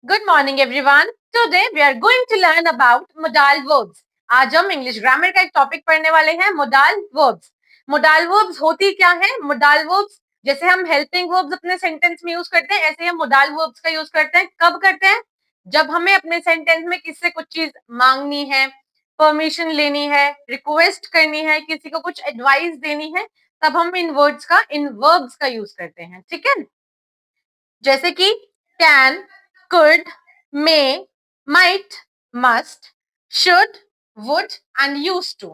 Good morning everyone. Today we are going to learn about modal verbs. आज हम English grammar का एक topic पढ़ने वाले हैं, modal verbs. Modal verbs होती क्या है? Modal verbs जैसे हम helping verbs अपने सेंटेंस में यूज करते हैं, ऐसे हम modal verbs का यूज करते हैं. कब करते हैं? जब हमें अपने सेंटेंस में किससे कुछ चीज मांगनी है, परमिशन लेनी है, रिक्वेस्ट करनी है, किसी को कुछ एडवाइस देनी है, तब हम इन वर्ड्स का, इन verbs का यूज करते हैं. ठीक है, जैसे कि can, could, may, might, must, should, would and used to.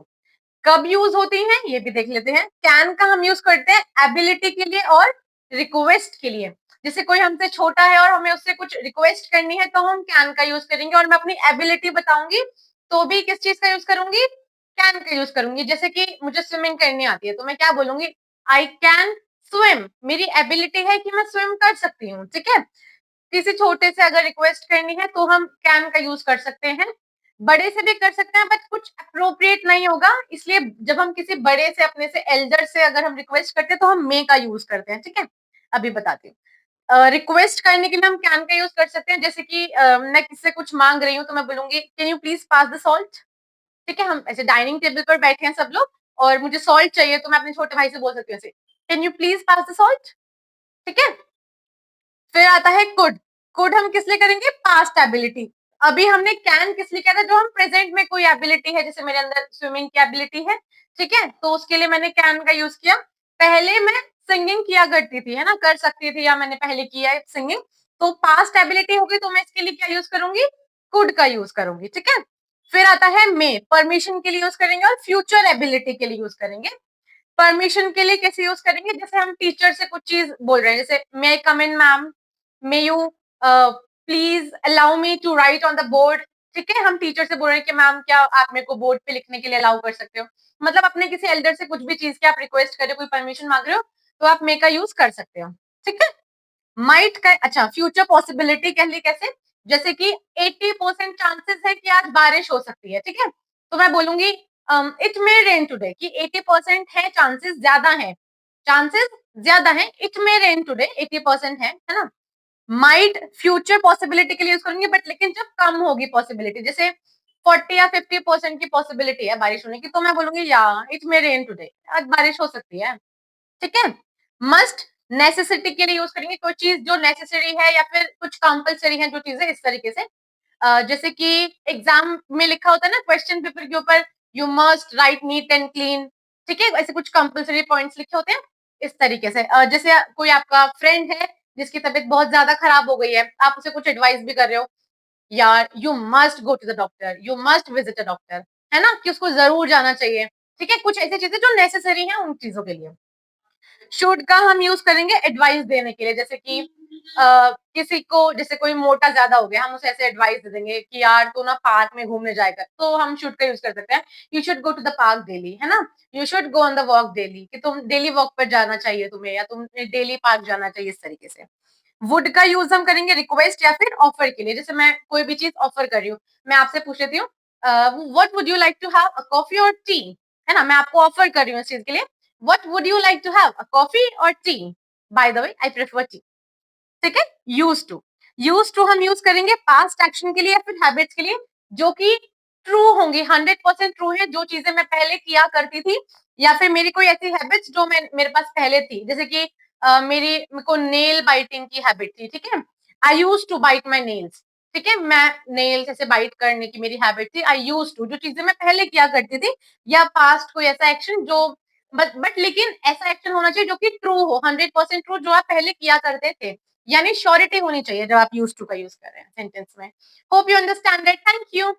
कब यूज होती हैं ये भी देख लेते हैं. कैन का हम यूज करते हैं एबिलिटी के लिए और रिक्वेस्ट के लिए. जैसे कोई हमसे छोटा है और हमें उससे कुछ रिक्वेस्ट करनी है तो हम कैन का यूज करेंगे, और मैं अपनी एबिलिटी बताऊंगी तो भी किस चीज का यूज करूंगी? कैन का यूज करूंगी. जैसे कि मुझे स्विमिंग करनी आती है तो मैं क्या बोलूंगी? I can swim. मेरी एबिलिटी है कि मैं स्विम कर सकती हूँ. ठीक है, किसी छोटे से अगर रिक्वेस्ट करनी है तो हम कैन का यूज कर सकते हैं. बड़े से भी कर सकते हैं बट कुछ अप्रोप्रिएट नहीं होगा, इसलिए जब हम किसी बड़े से, अपने से एल्डर से अगर हम रिक्वेस्ट करते हैं तो हम मे का यूज करते हैं. ठीक है, अभी बताती हूँ. रिक्वेस्ट करने के लिए हम कैन का यूज कर सकते हैं. जैसे कि मैं किससे कुछ मांग रही हूँ तो मैं बोलूंगी can you please pass the salt. ठीक है, हम ऐसे डाइनिंग टेबल पर बैठे हैं सब लोग और मुझे सॉल्ट चाहिए तो मैं अपने छोटे भाई से बोल सकती हूँ ऐसे, can you please pass the salt. ठीक है, फिर आता है कुड. कुड हम किस लिए करेंगे? Past ability. अभी हमने कैन किस लिए किया था? जो हम प्रेजेंट में कोई एबिलिटी है, जैसे मेरे अंदर स्विमिंग की एबिलिटी है. ठीक है, तो उसके लिए मैंने कैन का यूज किया. पहले मैं सिंगिंग किया करती थी, है ना, कर सकती थी, या मैंने पहले किया है सिंगिंग, तो पास्ट एबिलिटी होगी तो मैं इसके लिए क्या यूज करूंगी? कुड का यूज करूंगी. ठीक है, फिर आता है मे. परमिशन के लिए यूज करेंगे और फ्यूचर एबिलिटी के लिए यूज करेंगे. परमिशन के लिए कैसे यूज करेंगे? जैसे हम टीचर से कुछ चीज बोल रहे हैं, जैसे may I come in ma'am, may you please allow me to write on the board. ठीक है, हम टीचर से बोल रहे हैं कि मैम क्या आप मेरे को बोर्ड पे लिखने के लिए अलाउ कर सकते हो. मतलब अपने किसी एल्डर से कुछ भी चीज की आप रिक्वेस्ट कर रहे हो, कोई परमिशन मांग रहे हो, तो आप मे का यूज कर सकते हो. ठीक है, माइट का, अच्छा, फ्यूचर पॉसिबिलिटी कह ली कैसे? जैसे कि 80% चांसेस है कि आज बारिश हो सकती है. ठीक है, तो मैं बोलूंगी इट मे रेन टुडे, कि 80% है, चांसेस ज्यादा है, चांसेस ज्यादा है, इट मे रेन टुडे 80% है ना. माइट फ्यूचर पॉसिबिलिटी के लिए यूज करूंगी, बट लेकिन जब कम होगी पॉसिबिलिटी, जैसे 40 या 50% की पॉसिबिलिटी है बारिश होने की, तो मैं बोलूंगी या इट मे रेन टुडे, आज बारिश हो सकती है. ठीक है, मस्ट नेसेसिटी के लिए यूज करेंगे, कोई चीज जो नेसेसरी है या फिर कुछ कंपलसरी है जो चीजें, इस तरीके से. जैसे कि एग्जाम में लिखा होता है ना क्वेश्चन पेपर के ऊपर, you must write neat and clean. ठीक है, ऐसे कुछ कंपलसरी पॉइंट्स लिखे होते हैं, इस तरीके से. जैसे कोई आपका फ्रेंड है जिसकी तबीयत बहुत ज्यादा खराब हो गई है, आप उसे कुछ एडवाइस भी कर रहे हो, यार you must go to the doctor, you must visit a doctor, है ना, कि उसको जरूर जाना चाहिए. ठीक है, कुछ ऐसी चीजें जो नेसेसरी है उन चीजों के लिए. शुड का हम यूज करेंगे एडवाइस देने के लिए. जैसे कि किसी को, जैसे कोई मोटा ज्यादा हो गया, हम उसे ऐसे एडवाइस दे देंगे कि यार तू ना पार्क में घूमने जाएगा, तो हम शुड का यूज कर सकते हैं. You should go to the park daily, है ना, you should go on the walk daily, कि तुम डेली वॉक पर जाना चाहिए तुम्हें, या तुम डेली पार्क जाना चाहिए, इस तरीके से. वुड का यूज हम करेंगे रिक्वेस्ट या फिर ऑफर के लिए. जैसे मैं कोई भी चीज ऑफर कर रही हूँ, मैं आपसे पूछ लेती हूँ what would you like to have, a coffee और टी. है ना, मैं आपको ऑफर कर रही हूँ इस चीज के लिए. What would you like to have, a coffee और tea? By the way I prefer tea. ठीक है, यूज टू. यूज टू हम यूज करेंगे पास्ट एक्शन के लिए या फिर हैबिट्स के लिए, जो कि ट्रू होंगी, 100% ट्रू है, जो चीजें मैं पहले किया करती थी, या फिर मेरी कोई ऐसी हैबिट्स जो मैं, मेरे पास पहले थी. जैसे कि मेरे को नेल बाइटिंग की हैबिट थी. ठीक है, I use to bite my nails. ठीक है, मैं नेल्स ऐसे बाइट करने की मेरी हैबिट थी. आई यूज टू, जो चीजें मैं पहले किया करती थी, या पास्ट कोई ऐसा एक्शन जो, बट लेकिन ऐसा एक्शन होना चाहिए जो कि ट्रू हो, 100% ट्रू, जो आप पहले किया करते थे. यानी श्योरिटी होनी चाहिए जब आप यूज टू का यूज कर रहे हैं सेंटेंस में. Hope you understand that. Thank you.